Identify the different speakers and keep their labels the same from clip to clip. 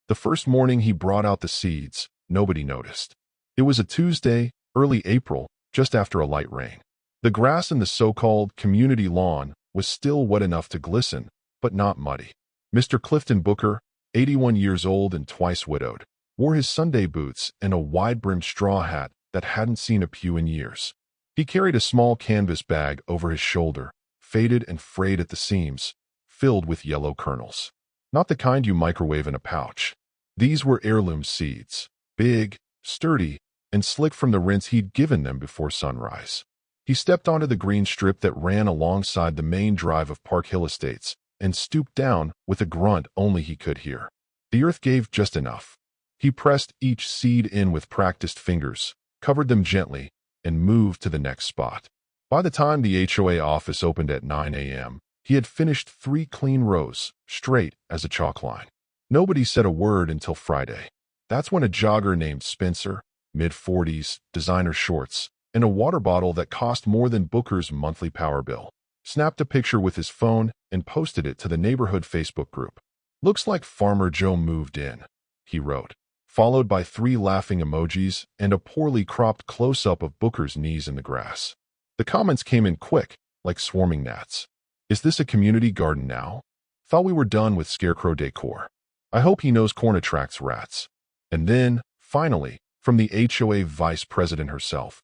Speaker 1: The first morning he brought out the seeds, nobody noticed. It was a Tuesday, early April, just after a light rain. The grass in the so-called community lawn was still wet enough to glisten, but not muddy. Mr. Clifton Booker, 81 years old and twice widowed, wore his Sunday boots and a wide-brimmed straw hat that hadn't seen a pew in years. He carried a small canvas bag over his shoulder, faded and frayed at the seams, filled with yellow kernels. Not the kind you microwave in a pouch. These were heirloom seeds, big, sturdy, and slick from the rinse he'd given them before sunrise. He stepped onto the green strip that ran alongside the main drive of Park Hill Estates and stooped down with a grunt only he could hear. The earth gave just enough. He pressed each seed in with practiced fingers, covered them gently, and moved to the next spot. By the time the HOA office opened at 9 a.m., he had finished 3 clean rows, straight as a chalk line. Nobody said a word until Friday. That's when a jogger named Spencer, mid-40s, designer shorts, and a water bottle that cost more than Booker's monthly power bill, snapped a picture with his phone and posted it to the neighborhood Facebook group. "Looks like Farmer Joe moved in," he wrote, followed by 3 laughing emojis and a poorly cropped close-up of Booker's knees in the grass. The comments came in quick, like swarming gnats. "Is this a community garden now? Thought we were done with scarecrow decor. I hope he knows corn attracts rats." And then, finally, from the HOA vice president herself,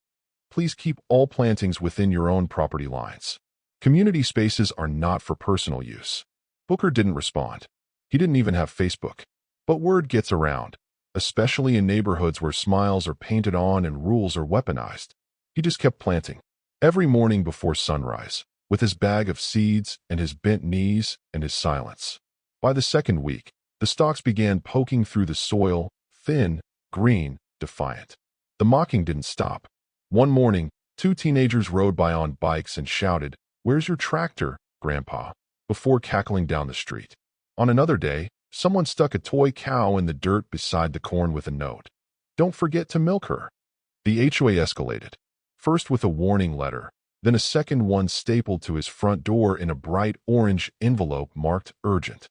Speaker 1: "Please keep all plantings within your own property lines. Community spaces are not for personal use." Booker didn't respond. He didn't even have Facebook. But word gets around, especially in neighborhoods where smiles are painted on and rules are weaponized. He just kept planting. Every morning before sunrise, with his bag of seeds and his bent knees and his silence. By the second week, the stalks began poking through the soil, thin, green, defiant. The mocking didn't stop. One morning, 2 teenagers rode by on bikes and shouted, "Where's your tractor, Grandpa?" before cackling down the street. On another day, someone stuck a toy cow in the dirt beside the corn with a note, "Don't forget to milk her." The HOA escalated, first with a warning letter, then a second one stapled to his front door in a bright orange envelope marked urgent.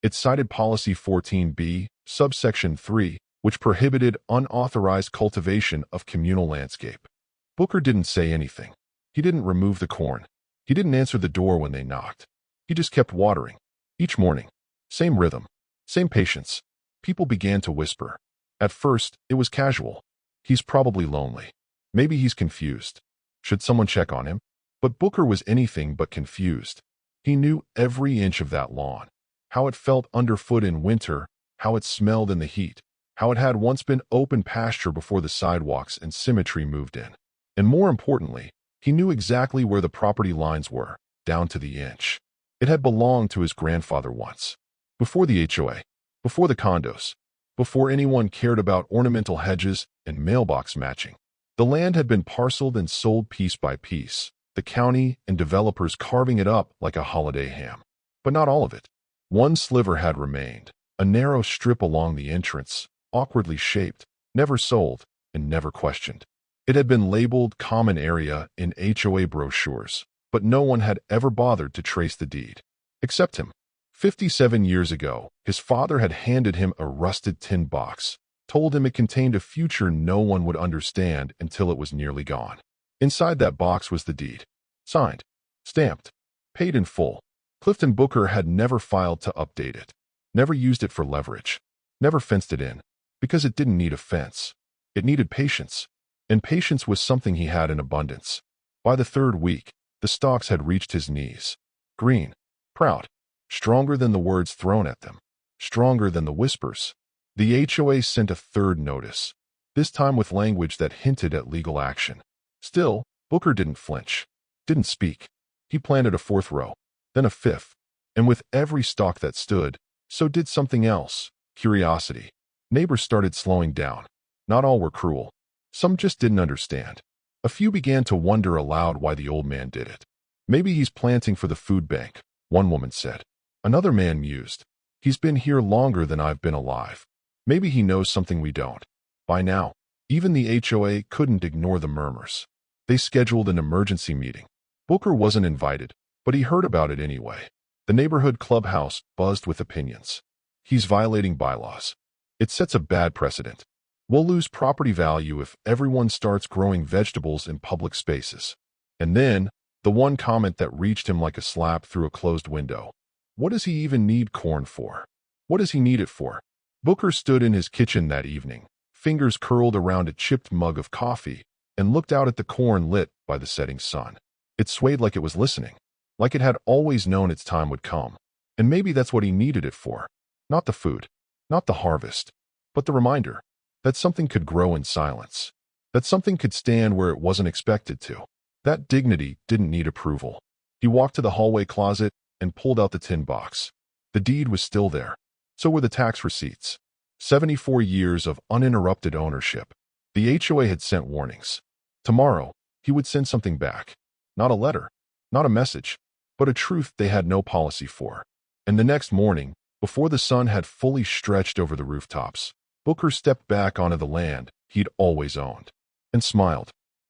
Speaker 1: It cited Policy 14B, subsection 3, which prohibited unauthorized cultivation of communal landscape. Booker didn't say anything. He didn't remove the corn. He didn't answer the door when they knocked. He just kept watering. Each morning. Same rhythm. Same patience. People began to whisper. At first, it was casual. "He's probably lonely. Maybe he's confused. Should someone check on him?" But Booker was anything but confused. He knew every inch of that lawn. How it felt underfoot in winter, how it smelled in the heat, how it had once been open pasture before the sidewalks and symmetry moved in. And more importantly, he knew exactly where the property lines were, down to the inch. It had belonged to his grandfather once. Before the HOA, before the condos, before anyone cared about ornamental hedges and mailbox matching. The land had been parceled and sold piece by piece, the county and developers carving it up like a holiday ham. But not all of it. One sliver had remained, a narrow strip along the entrance, awkwardly shaped, never sold, and never questioned. It had been labeled common area in HOA brochures, but no one had ever bothered to trace the deed. Except him. 57 years ago, his father had handed him a rusted tin box, told him it contained a future no one would understand until it was nearly gone. Inside that box was the deed. Signed. Stamped. Paid in full. Clifton Booker had never filed to update it. Never used it for leverage. Never fenced it in. Because it didn't need a fence. It needed patience. And patience was something he had in abundance. By the 3rd week, the stalks had reached his knees. Green. Proud. Stronger than the words thrown at them. Stronger than the whispers. The HOA sent a 3rd notice, this time with language that hinted at legal action. Still, Booker didn't flinch. Didn't speak. He planted a 4th row, then a 5th. And with every stalk that stood, so did something else. Curiosity. Neighbors started slowing down. Not all were cruel. Some just didn't understand. A few began to wonder aloud why the old man did it. "Maybe he's planting for the food bank," one woman said. Another man mused. "He's been here longer than I've been alive. Maybe he knows something we don't." By now, even the HOA couldn't ignore the murmurs. They scheduled an emergency meeting. Booker wasn't invited, but he heard about it anyway. The neighborhood clubhouse buzzed with opinions. "He's violating bylaws. It sets a bad precedent. We'll lose property value if everyone starts growing vegetables in public spaces. And then, the one comment that reached him like a slap through a closed window. What does he even need corn for? What does he need it for? Booker stood in his kitchen that evening, fingers curled around a chipped mug of coffee, and looked out at the corn lit by the setting sun. It swayed like it was listening, like it had always known its time would come. And maybe that's what he needed it for. Not the food, not the harvest, but the reminder that something could grow in silence, that something could stand where it wasn't expected to. That dignity didn't need approval. He walked to the hallway closet and pulled out the tin box. The deed was still there. So were the tax receipts. 74 years of uninterrupted ownership. The HOA had sent warnings. Tomorrow, he would send something back. Not a letter, not a message, but a truth they had no policy for. And the next morning, before the sun had fully stretched over the rooftops, Booker stepped back onto the land he'd always owned and smiled.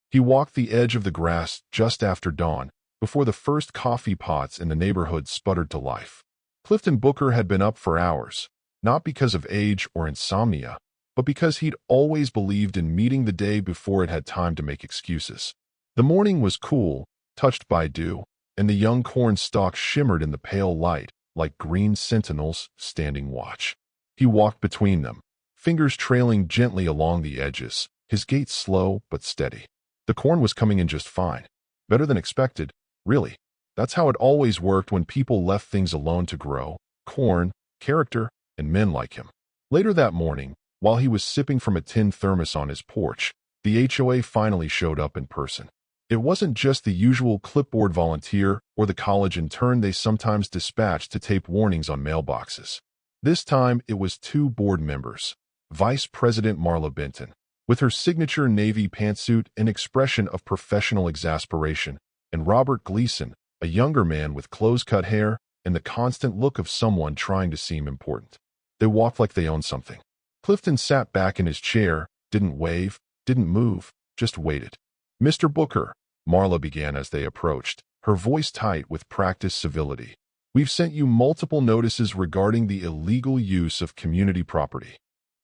Speaker 1: He walked the edge of the grass just after dawn, before the first coffee pots in the neighborhood sputtered to life. Clifton Booker had been up for hours, not because of age or insomnia, but because he'd always believed in meeting the day before it had time to make excuses. The morning was cool, touched by dew, and the young corn stalks shimmered in the pale light like green sentinels standing watch. He walked between them, fingers trailing gently along the edges, his gait slow but steady. The corn was coming in just fine. Better than expected, really. That's how it always worked when people left things alone to grow: corn, character, and men like him. Later that morning, while he was sipping from a tin thermos on his porch, the HOA finally showed up in person. It wasn't just the usual clipboard volunteer or the college intern they sometimes dispatched to tape warnings on mailboxes. This time, it was 2 board members. Vice President Marla Benton, with her signature navy pantsuit and expression of professional exasperation, and Robert Gleason, a younger man with close-cut hair and the constant look of someone trying to seem important. They walked like they owned something. Clifton sat back in his chair, didn't wave, didn't move, just waited. "Mr. Booker," Marla began as they approached, her voice tight with practiced civility. "We've sent you multiple notices regarding the illegal use of community property."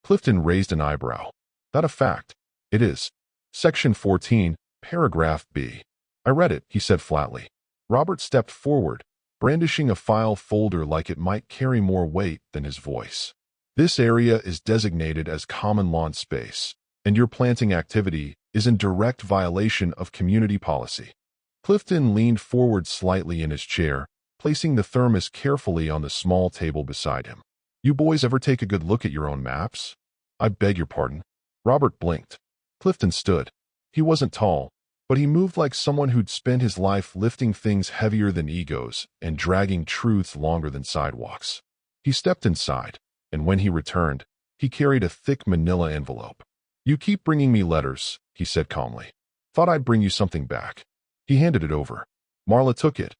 Speaker 1: Clifton raised an eyebrow. "That a fact?" "It is. Section 14, paragraph B. "I read it," he said flatly. Robert stepped forward, brandishing a file folder like it might carry more weight than his voice. "This area is designated as common lawn space, and your planting activity is in direct violation of community policy." Clifton leaned forward slightly in his chair, placing the thermos carefully on the small table beside him. "You boys ever take a good look at your own maps?" "I beg your pardon." Robert blinked. Clifton stood. He wasn't tall, but he moved like someone who'd spent his life lifting things heavier than egos and dragging truths longer than sidewalks. He stepped inside, and when he returned, he carried a thick manila envelope. "You keep bringing me letters," he said calmly. "Thought I'd bring you something back." He handed it over. Marla took it,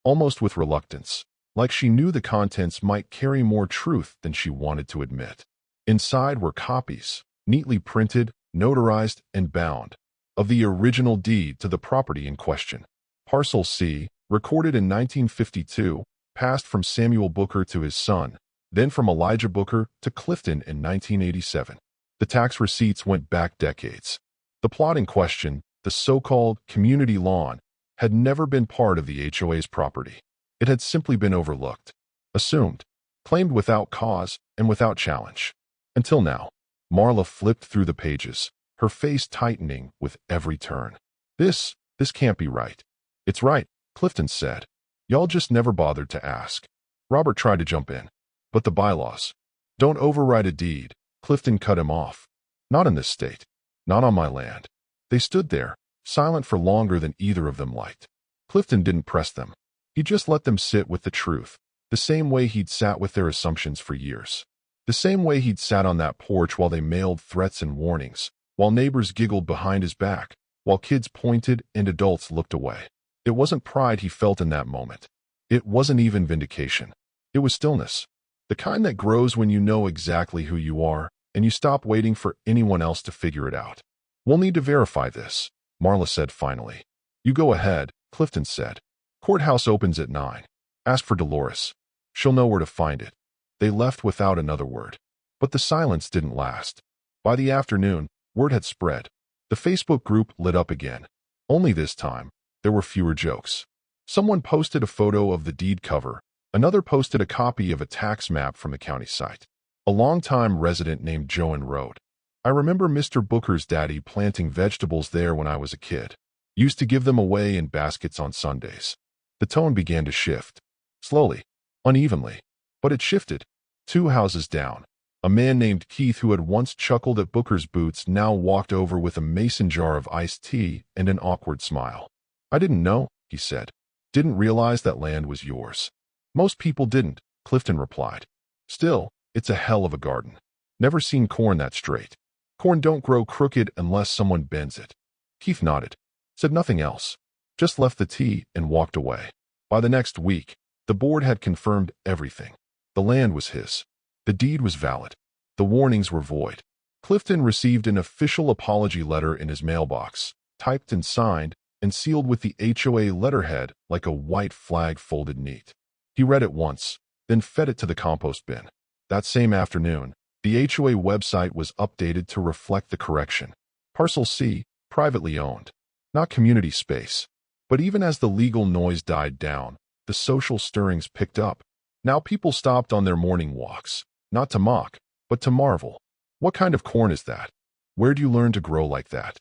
Speaker 1: almost with reluctance, like she knew the contents might carry more truth than she wanted to admit. Inside were copies, neatly printed, notarized, and bound, of the original deed to the property in question. Parcel C, recorded in 1952, passed from Samuel Booker to his son, then from Elijah Booker to Clifton in 1987. The tax receipts went back decades. The plot in question, the so-called community lawn, had never been part of the HOA's property. It had simply been overlooked, assumed, claimed without cause and without challenge. Until now. Marla flipped through the pages, her face tightening with every turn. This can't be right." "It's right," Clifton said. "Y'all just never bothered to ask." Robert tried to jump in. "But the bylaws." "Don't override a deed," Clifton cut him off. "Not in this state. Not on my land." They stood there, silent for longer than either of them liked. Clifton didn't press them. He just let them sit with the truth, the same way he'd sat with their assumptions for years. The same way he'd sat on that porch while they mailed threats and warnings, while neighbors giggled behind his back, while kids pointed and adults looked away. It wasn't pride he felt in that moment. It wasn't even vindication. It was stillness. The kind that grows when you know exactly who you are, and you stop waiting for anyone else to figure it out. "We'll need to verify this," Marla said finally. "You go ahead," Clifton said. "Courthouse opens at 9. Ask for Dolores. She'll know where to find it." They left without another word. But the silence didn't last. By the afternoon, word had spread. The Facebook group lit up again. Only this time, there were fewer jokes. Someone posted a photo of the deed cover. Another posted a copy of a tax map from the county site. A longtime resident named Joan wrote, "I remember Mr. Booker's daddy planting vegetables there when I was a kid. Used to give them away in baskets on Sundays." The tone began to shift. Slowly, unevenly. But it shifted. 2 houses down. A man named Keith, who had once chuckled at Booker's boots, now walked over with a mason jar of iced tea and an awkward smile. "I didn't know," he said. "Didn't realize that land was yours." "Most people didn't," Clifton replied. "Still, it's a hell of a garden. Never seen corn that straight. Corn don't grow crooked unless someone bends it." Keith nodded, said nothing else, just left the tea and walked away. By the next week, the board had confirmed everything. The land was his. The deed was valid. The warnings were void. Clifton received an official apology letter in his mailbox, typed and signed, and sealed with the HOA letterhead like a white flag folded neat. He read it once, then fed it to the compost bin. That same afternoon, the HOA website was updated to reflect the correction. Parcel C, privately owned, not community space. But even as the legal noise died down, the social stirrings picked up. Now people stopped on their morning walks, not to mock, but to marvel. What kind of corn is that? Where do you learn to grow like that?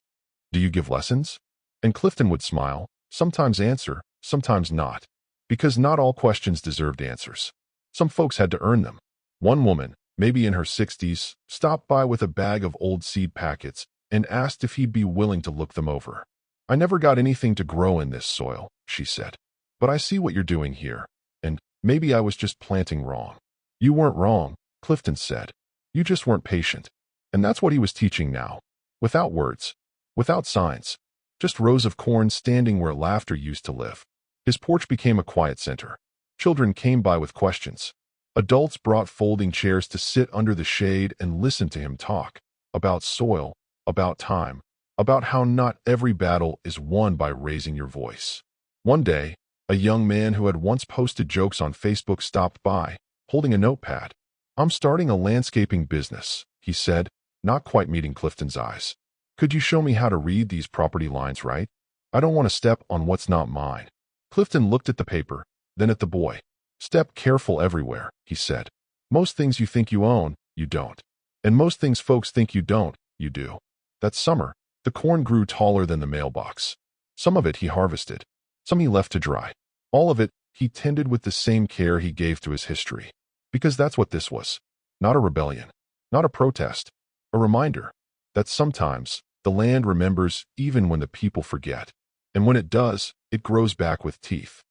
Speaker 1: Do you give lessons? And Clifton would smile, sometimes answer, sometimes not. Because not all questions deserved answers. Some folks had to earn them. One woman, maybe in her 60s, stopped by with a bag of old seed packets and asked if he'd be willing to look them over. "I never got anything to grow in this soil," she said. "But I see what you're doing here, and maybe I was just planting wrong." "You weren't wrong," Clifton said. "You just weren't patient." And that's what he was teaching now. Without words, without signs, just rows of corn standing where laughter used to live. His porch became a quiet center. Children came by with questions. Adults brought folding chairs to sit under the shade and listen to him talk. About soil, about time, about how not every battle is won by raising your voice. One day, a young man who had once posted jokes on Facebook stopped by, holding a notepad. "I'm starting a landscaping business," he said, not quite meeting Clifton's eyes. "Could you show me how to read these property lines right? I don't want to step on what's not mine." Clifton looked at the paper, then at the boy. "Step careful everywhere," he said. "Most things you think you own, you don't. And most things folks think you don't, you do." That summer, the corn grew taller than the mailbox. Some of it he harvested. Some he left to dry. All of it he tended with the same care he gave to his history. Because that's what this was. Not a rebellion. Not a protest. A reminder that sometimes the land remembers even when the people forget. And when it does, it grows back with teeth.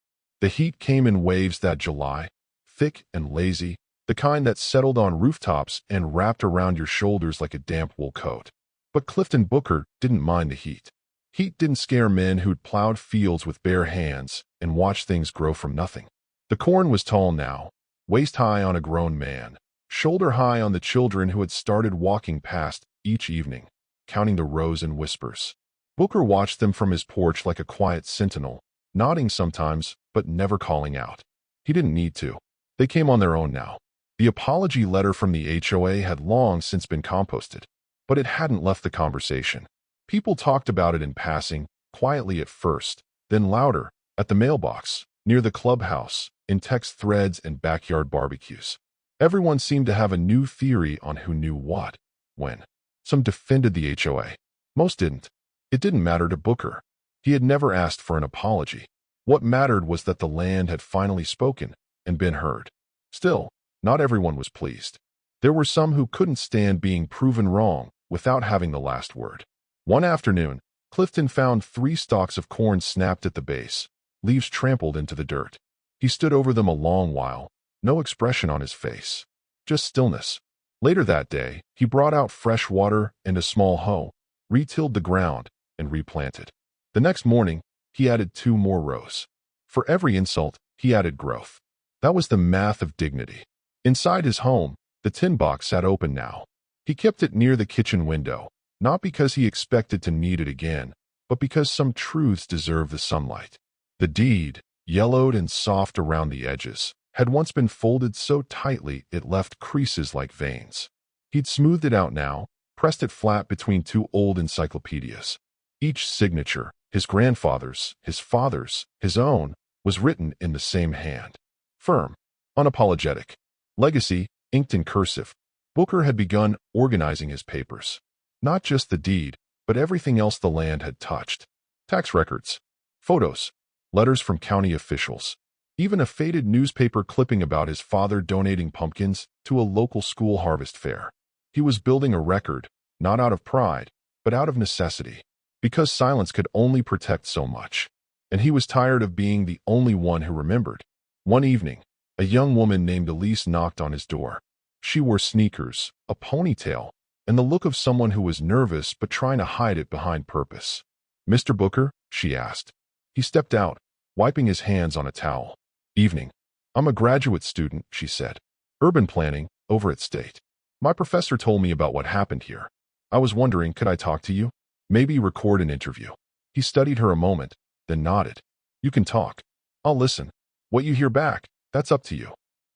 Speaker 1: The heat came in waves that July, thick and lazy, the kind that settled on rooftops and wrapped around your shoulders like a damp wool coat. But Clifton Booker didn't mind the heat. Heat didn't scare men who'd plowed fields with bare hands and watched things grow from nothing. The corn was tall now, waist high on a grown man, shoulder high on the children who had started walking past each evening, counting the rows and whispers. Booker watched them from his porch like a quiet sentinel, nodding sometimes, but never calling out. He didn't need to. They came on their own now. The apology letter from the HOA had long since been composted, but it hadn't left the conversation. People talked about it in passing, quietly at first, then louder, at the mailbox, near the clubhouse, in text threads and backyard barbecues. Everyone seemed to have a new theory on who knew what, when. Some defended the HOA. Most didn't. It didn't matter to Booker. He had never asked for an apology. What mattered was that the land had finally spoken and been heard. Still, not everyone was pleased. There were some who couldn't stand being proven wrong without having the last word. One afternoon, Clifton found 3 stalks of corn snapped at the base, leaves trampled into the dirt. He stood over them a long while, no expression on his face, just stillness. Later that day, he brought out fresh water and a small hoe, retilled the ground, and replanted. The next morning, he added 2 more rows. For every insult, he added growth. That was the math of dignity. Inside his home, the tin box sat open now. He kept it near the kitchen window, not because he expected to need it again, but because some truths deserve the sunlight. The deed, yellowed and soft around the edges, had once been folded so tightly it left creases like veins. He'd smoothed it out now, pressed it flat between two old encyclopedias. Each signature, his grandfather's, his father's, his own, was written in the same hand. Firm, unapologetic. Legacy, inked in cursive. Booker had begun organizing his papers. Not just the deed, but everything else the land had touched. Tax records, photos, letters from county officials, even a faded newspaper clipping about his father donating pumpkins to a local school harvest fair. He was building a record, not out of pride, but out of necessity, because silence could only protect so much. And he was tired of being the only one who remembered. One evening, a young woman named Elise knocked on his door. She wore sneakers, a ponytail, and the look of someone who was nervous but trying to hide it behind purpose. "Mr. Booker?" she asked. He stepped out, wiping his hands on a towel. "Evening. I'm a graduate student," she said. "Urban planning, over at State. My professor told me about what happened here. I was wondering, could I talk to you? Maybe record an interview." He studied her a moment, then nodded. "You can talk. I'll listen. What you hear back, that's up to you."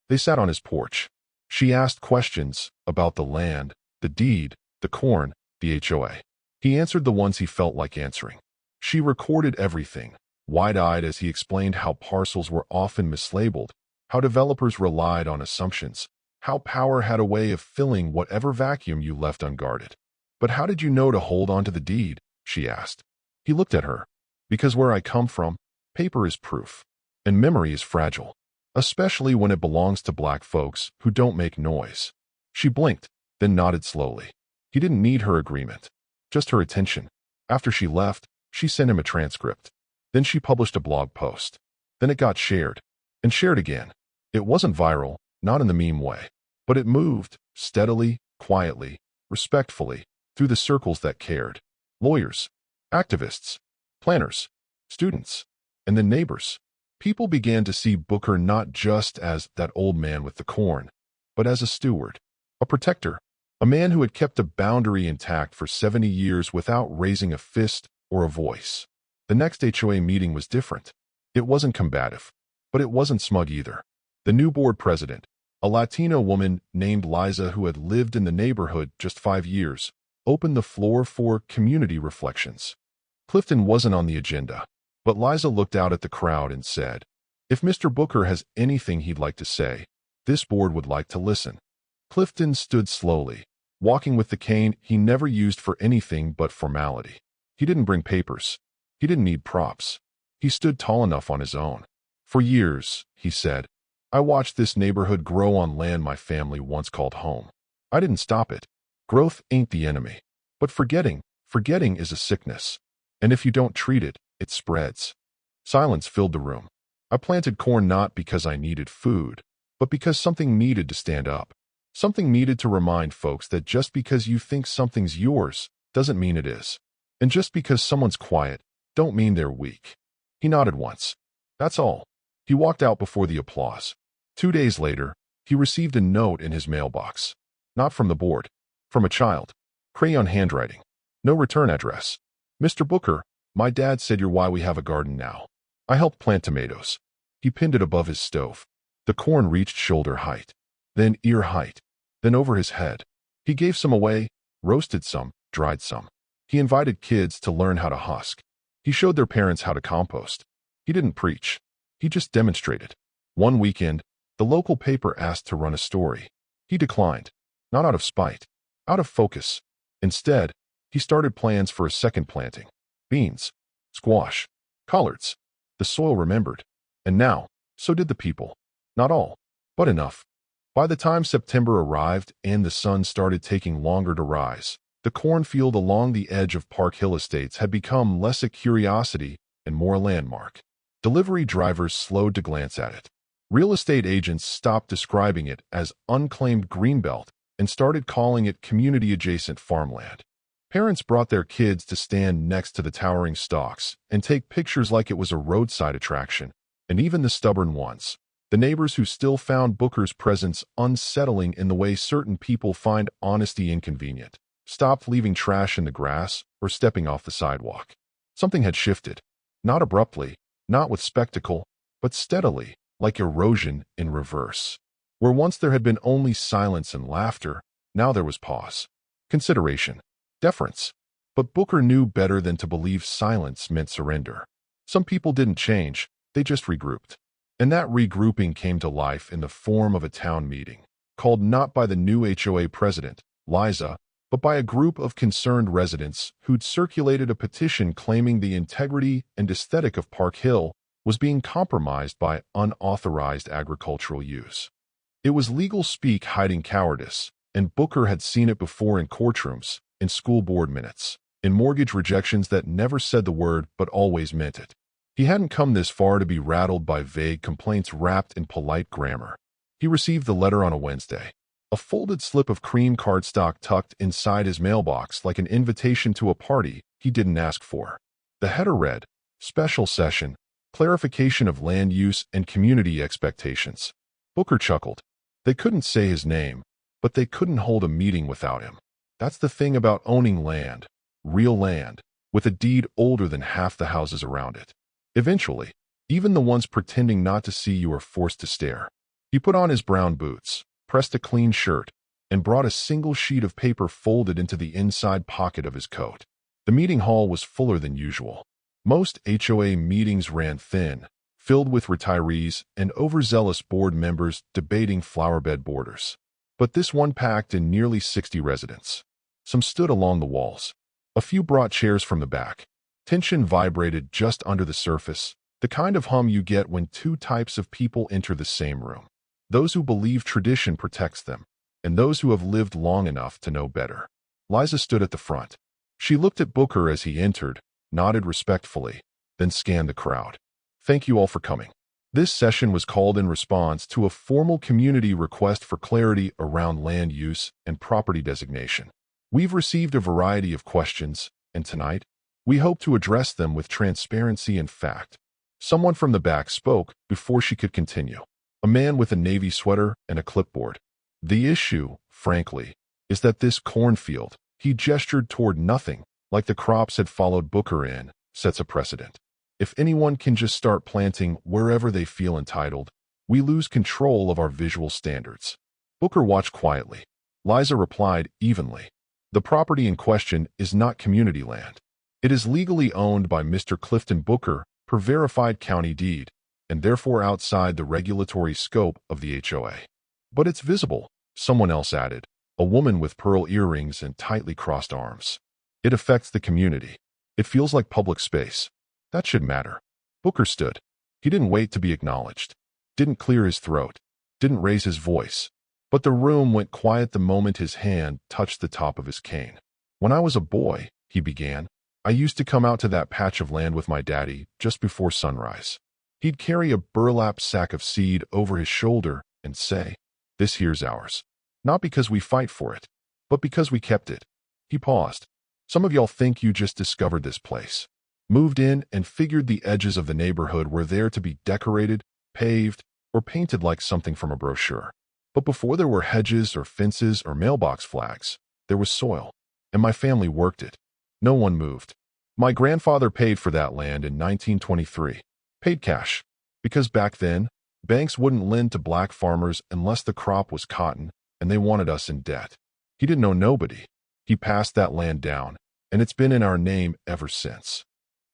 Speaker 1: They sat on his porch. She asked questions about the land, the deed, the corn, the HOA. He answered the ones he felt like answering. She recorded everything, wide-eyed as he explained how parcels were often mislabeled, how developers relied on assumptions, how power had a way of filling whatever vacuum you left unguarded. "But how did you know to hold on to the deed?" she asked. He looked at her. "Because where I come from, paper is proof, and memory is fragile, especially when it belongs to black folks who don't make noise." She blinked, then nodded slowly. He didn't need her agreement, just her attention. After she left, she sent him a transcript. Then she published a blog post. Then it got shared, and shared again. It wasn't viral, not in the meme way, but it moved, steadily, quietly, respectfully, through the circles that cared. Lawyers, activists, planners, students, and then neighbors. People began to see Booker not just as that old man with the corn, but as a steward, a protector, a man who had kept a boundary intact for 70 years without raising a fist or a voice. The next HOA meeting was different. It wasn't combative, but it wasn't smug either. The new board president, a Latino woman named Liza who had lived in the neighborhood just 5 years, opened the floor for community reflections. Clifton wasn't on the agenda, but Liza looked out at the crowd and said, "If Mr. Booker has anything he'd like to say, this board would like to listen." Clifton stood slowly, walking with the cane he never used for anything but formality. He didn't bring papers. He didn't need props. He stood tall enough on his own. "For years," he said, "I watched this neighborhood grow on land my family once called home. I didn't stop it. Growth ain't the enemy. But forgetting is a sickness. And if you don't treat it, it spreads." Silence filled the room. "I planted corn not because I needed food, but because something needed to stand up. Something needed to remind folks that just because you think something's yours doesn't mean it is. And just because someone's quiet don't mean they're weak." He nodded once. "That's all." He walked out before the applause. 2 days later, he received a note in his mailbox. Not from the board. From a child. Crayon handwriting. No return address. "Mr. Booker, my dad said you're why we have a garden now. I helped plant tomatoes." He pinned it above his stove. The corn reached shoulder height, then ear height, then over his head. He gave some away, roasted some, dried some. He invited kids to learn how to husk. He showed their parents how to compost. He didn't preach. He just demonstrated. One weekend, the local paper asked to run a story. He declined, not out of spite, out of focus. Instead, he started plans for a second planting. Beans, squash, collards. The soil remembered. And now, so did the people. Not all, but enough. By the time September arrived and the sun started taking longer to rise, the cornfield along the edge of Park Hill Estates had become less a curiosity and more a landmark. Delivery drivers slowed to glance at it. Real estate agents stopped describing it as unclaimed greenbelt and started calling it community-adjacent farmland. Parents brought their kids to stand next to the towering stalks and take pictures like it was a roadside attraction, and even the stubborn ones, the neighbors who still found Booker's presence unsettling in the way certain people find honesty inconvenient, stopped leaving trash in the grass or stepping off the sidewalk. Something had shifted, not abruptly, not with spectacle, but steadily, like erosion in reverse. Where once there had been only silence and laughter, Now there was pause, consideration, deference. But Booker knew better than to believe silence meant surrender. Some people didn't change, they just regrouped. And that regrouping came to life in the form of a town meeting, called not by the new HOA president, Liza, but by a group of concerned residents who'd circulated a petition claiming the integrity and aesthetic of Park Hill was being compromised by unauthorized agricultural use. It was legal speak hiding cowardice, and Booker had seen it before in courtrooms, in school board minutes, in mortgage rejections that never said the word but always meant it. He hadn't come this far to be rattled by vague complaints wrapped in polite grammar. He received the letter on a Wednesday, a folded slip of cream cardstock tucked inside his mailbox like an invitation to a party he didn't ask for. The header read, "Special Session, Clarification of Land Use and Community Expectations." Booker chuckled. They couldn't say his name, but they couldn't hold a meeting without him. That's the thing about owning land, real land, with a deed older than half the houses around it. Eventually, even the ones pretending not to see you are forced to stare. He put on his brown boots, pressed a clean shirt, and brought a single sheet of paper folded into the inside pocket of his coat. The meeting hall was fuller than usual. Most HOA meetings ran thin, filled with retirees and overzealous board members debating flowerbed borders. But this one packed in nearly 60 residents. Some stood along the walls. A few brought chairs from the back. Tension vibrated just under the surface, the kind of hum you get when two types of people enter the same room. Those who believe tradition protects them, and those who have lived long enough to know better. Liza stood at the front. She looked at Booker as he entered, nodded respectfully, then scanned the crowd. "Thank you all for coming. This session was called in response to a formal community request for clarity around land use and property designation. We've received a variety of questions, and tonight, we hope to address them with transparency and fact." Someone from the back spoke before she could continue. A man with a navy sweater and a clipboard. "The issue, frankly, is that this cornfield," he gestured toward nothing, like the crops had followed Booker in, "sets a precedent. If anyone can just start planting wherever they feel entitled, we lose control of our visual standards." Booker watched quietly. Liza replied evenly. "The property in question is not community land. It is legally owned by Mr. Clifton Booker per verified county deed, and therefore outside the regulatory scope of the HOA. But it's visible," someone else added, a woman with pearl earrings and tightly crossed arms. "It affects the community. It feels like public space. That should matter." Booker stood. He didn't wait to be acknowledged, didn't clear his throat, didn't raise his voice. But the room went quiet the moment his hand touched the top of his cane. "When I was a boy," he began, "I used to come out to that patch of land with my daddy just before sunrise. He'd carry a burlap sack of seed over his shoulder and say, 'This here's ours.' Not because we fight for it, but because we kept it." He paused. "Some of y'all think you just discovered this place, moved in and figured the edges of the neighborhood were there to be decorated, paved, or painted like something from a brochure. But before there were hedges or fences or mailbox flags, there was soil, and my family worked it. No one moved. My grandfather paid for that land in 1923. Paid cash. Because back then, banks wouldn't lend to black farmers unless the crop was cotton, and they wanted us in debt. He didn't know nobody. He passed that land down, and it's been in our name ever since."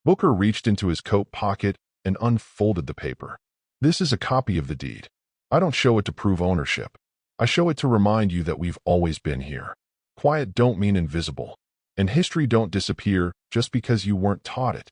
Speaker 1: Booker reached into his coat pocket and unfolded the paper. "This is a copy of the deed. I don't show it to prove ownership. I show it to remind you that we've always been here. Quiet don't mean invisible, and history don't disappear just because you weren't taught it."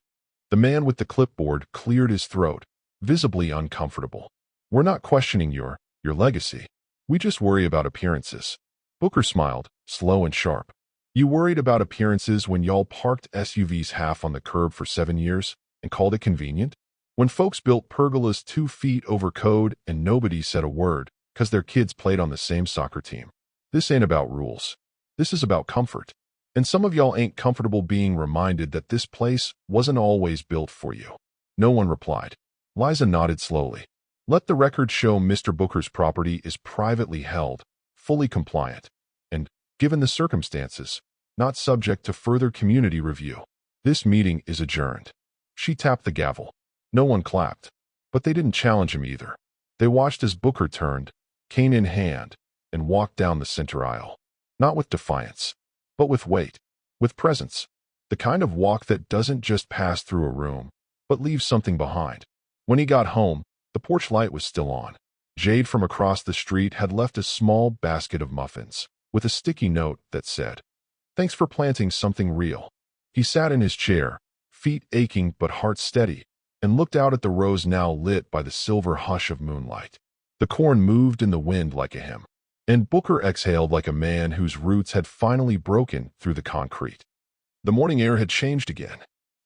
Speaker 1: The man with the clipboard cleared his throat, visibly uncomfortable. "We're not questioning your legacy. We just worry about appearances." Booker smiled, slow and sharp. "You worried about appearances when y'all parked SUVs half on the curb for 7 years and called it convenient? When folks built pergolas 2 feet over code and nobody said a word because their kids played on the same soccer team? This ain't about rules. This is about comfort. And some of y'all ain't comfortable being reminded that this place wasn't always built for you." No one replied. Liza nodded slowly. "Let the record show Mr. Booker's property is privately held, fully compliant, and, given the circumstances, not subject to further community review. This meeting is adjourned." She tapped the gavel. No one clapped, but they didn't challenge him either. They watched as Booker turned, cane in hand, and walked down the center aisle. Not with defiance, but with weight, with presence. The kind of walk that doesn't just pass through a room, but leaves something behind. When he got home, the porch light was still on. Jade from across the street had left a small basket of muffins, with a sticky note that said, "Thanks for planting something real." He sat in his chair, feet aching but heart steady, and looked out at the rows now lit by the silver hush of moonlight. The corn moved in the wind like a hymn, and Booker exhaled like a man whose roots had finally broken through the concrete. The morning air had changed again,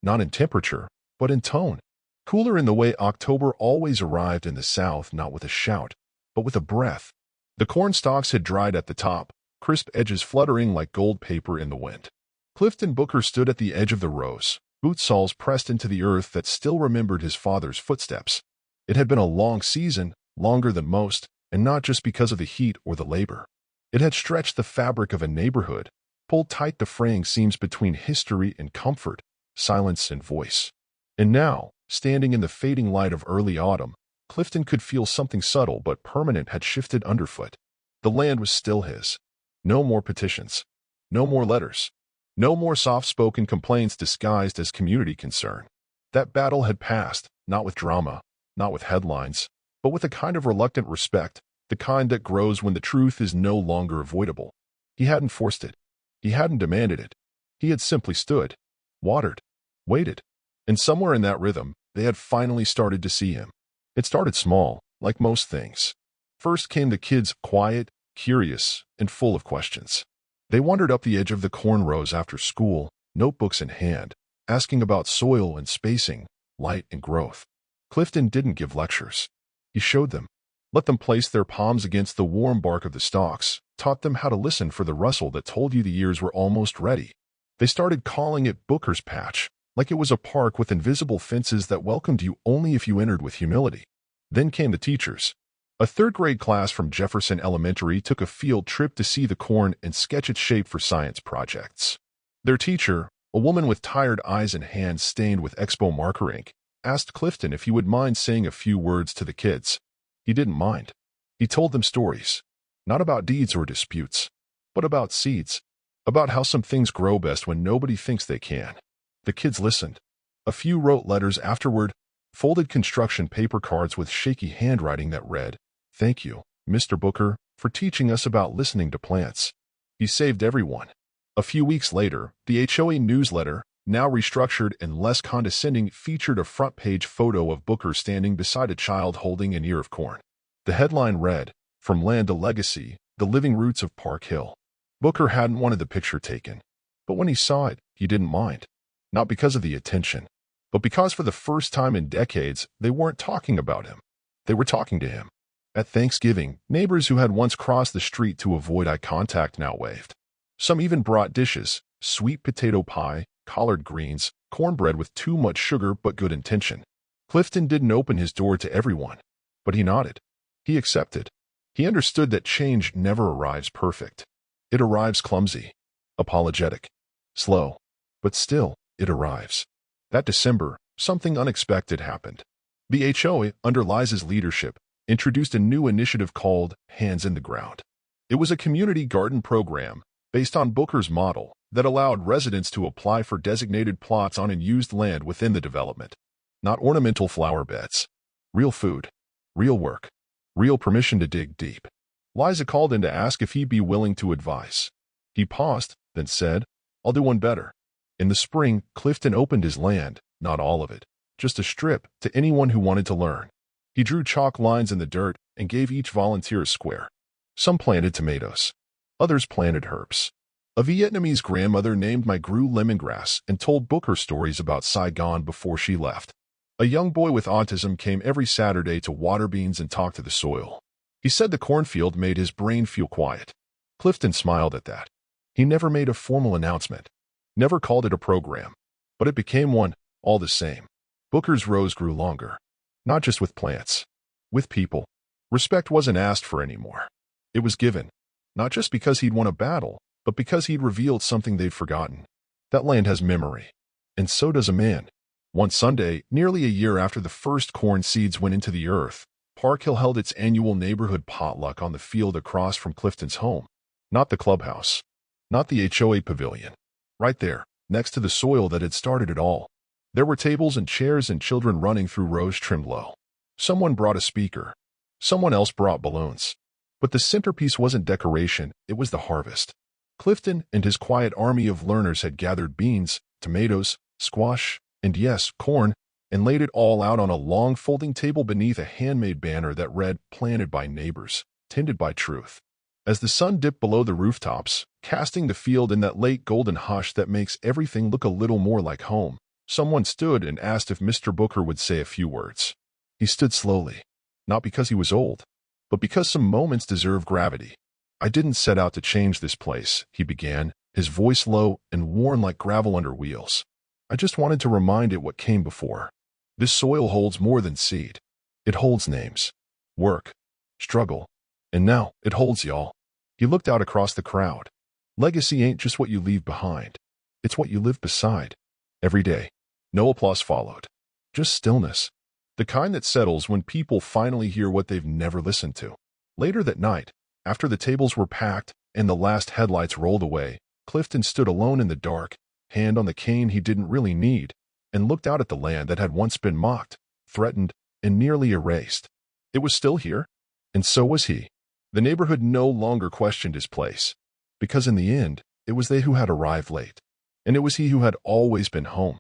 Speaker 1: not in temperature, but in tone. Cooler in the way October always arrived in the South, not with a shout, but with a breath. The corn stalks had dried at the top, crisp edges fluttering like gold paper in the wind. Clifton Booker stood at the edge of the rows, boot soles pressed into the earth that still remembered his father's footsteps. It had been a long season, longer than most, and not just because of the heat or the labor. It had stretched the fabric of a neighborhood, pulled tight the fraying seams between history and comfort, silence and voice. And now, standing in the fading light of early autumn, Clifton could feel something subtle but permanent had shifted underfoot. The land was still his. No more petitions. No more letters. No more soft-spoken complaints disguised as community concern. That battle had passed, not with drama, not with headlines, but with a kind of reluctant respect, the kind that grows when the truth is no longer avoidable. He hadn't forced it. He hadn't demanded it. He had simply stood, watered, waited. And somewhere in that rhythm, they had finally started to see him. It started small, like most things. First came the kids, quiet, curious, and full of questions. They wandered up the edge of the corn rows after school, notebooks in hand, asking about soil and spacing, light and growth. Clifton didn't give lectures. He showed them, let them place their palms against the warm bark of the stalks, taught them how to listen for the rustle that told you the years were almost ready. They started calling it Booker's Patch, like it was a park with invisible fences that welcomed you only if you entered with humility. Then came the teachers. A third-grade class from Jefferson Elementary took a field trip to see the corn and sketch its shape for science projects. Their teacher, a woman with tired eyes and hands stained with Expo marker ink, asked Clifton if he would mind saying a few words to the kids. He didn't mind. He told them stories, not about deeds or disputes, but about seeds, about how some things grow best when nobody thinks they can. The kids listened. A few wrote letters afterward, folded construction paper cards with shaky handwriting that read, "Thank you, Mr. Booker, for teaching us about listening to plants. You saved everyone." A few weeks later, the HOA newsletter, now restructured and less condescending, featured a front-page photo of Booker standing beside a child holding an ear of corn. The headline read, "From Land to Legacy, The Living Roots of Park Hill." Booker hadn't wanted the picture taken, but when he saw it, he didn't mind. Not because of the attention, but because for the first time in decades, they weren't talking about him. They were talking to him. At Thanksgiving, neighbors who had once crossed the street to avoid eye contact now waved. Some even brought dishes, sweet potato pie, collard greens, cornbread with too much sugar but good intention. Clifton didn't open his door to everyone, but he nodded. He accepted. He understood that change never arrives perfect. It arrives clumsy, apologetic, slow, but still, it arrives. That December, something unexpected happened. The HOA, under Liza's leadership, introduced a new initiative called Hands in the Ground. It was a community garden program based on Booker's model that allowed residents to apply for designated plots on unused land within the development. Not ornamental flower beds. Real food. Real work. Real permission to dig deep. Liza called in to ask if he'd be willing to advise. He paused, then said, "I'll do one better." In the spring, Clifton opened his land, not all of it, just a strip, to anyone who wanted to learn. He drew chalk lines in the dirt and gave each volunteer a square. Some planted tomatoes. Others planted herbs. A Vietnamese grandmother named my grew lemongrass and told Booker stories about Saigon before she left. A young boy with autism came every Saturday to water beans and talk to the soil. He said the cornfield made his brain feel quiet. Clifton smiled at that. He never made a formal announcement. Never called it a program, but it became one, all the same. Booker's rows grew longer. Not just with plants. With people. Respect wasn't asked for anymore. It was given. Not just because he'd won a battle, but because he'd revealed something they'd forgotten. That land has memory. And so does a man. One Sunday, nearly a year after the first corn seeds went into the earth, Park Hill held its annual neighborhood potluck on the field across from Clifton's home. Not the clubhouse. Not the HOA pavilion. Right there, next to the soil that had started it all. There were tables and chairs and children running through rows trimmed low. Someone brought a speaker. Someone else brought balloons. But the centerpiece wasn't decoration, it was the harvest. Clifton and his quiet army of learners had gathered beans, tomatoes, squash, and yes, corn, and laid it all out on a long folding table beneath a handmade banner that read, "Planted by neighbors, tended by truth." As the sun dipped below the rooftops, casting the field in that late golden hush that makes everything look a little more like home, someone stood and asked if Mr. Booker would say a few words. He stood slowly, not because he was old, but because some moments deserve gravity. "I didn't set out to change this place," he began, his voice low and worn like gravel under wheels. "I just wanted to remind it what came before. This soil holds more than seed. It holds names, work, struggle, and now it holds y'all." He looked out across the crowd. Legacy ain't just what you leave behind. It's what you live beside. Every day. No applause followed. Just stillness. The kind that settles when people finally hear what they've never listened to. Later that night, after the tables were packed and the last headlights rolled away, Clifton stood alone in the dark, hand on the cane he didn't really need, and looked out at the land that had once been mocked, threatened, and nearly erased. It was still here, and so was he. The neighborhood no longer questioned his place, because in the end, it was they who had arrived late, and it was he who had always been home.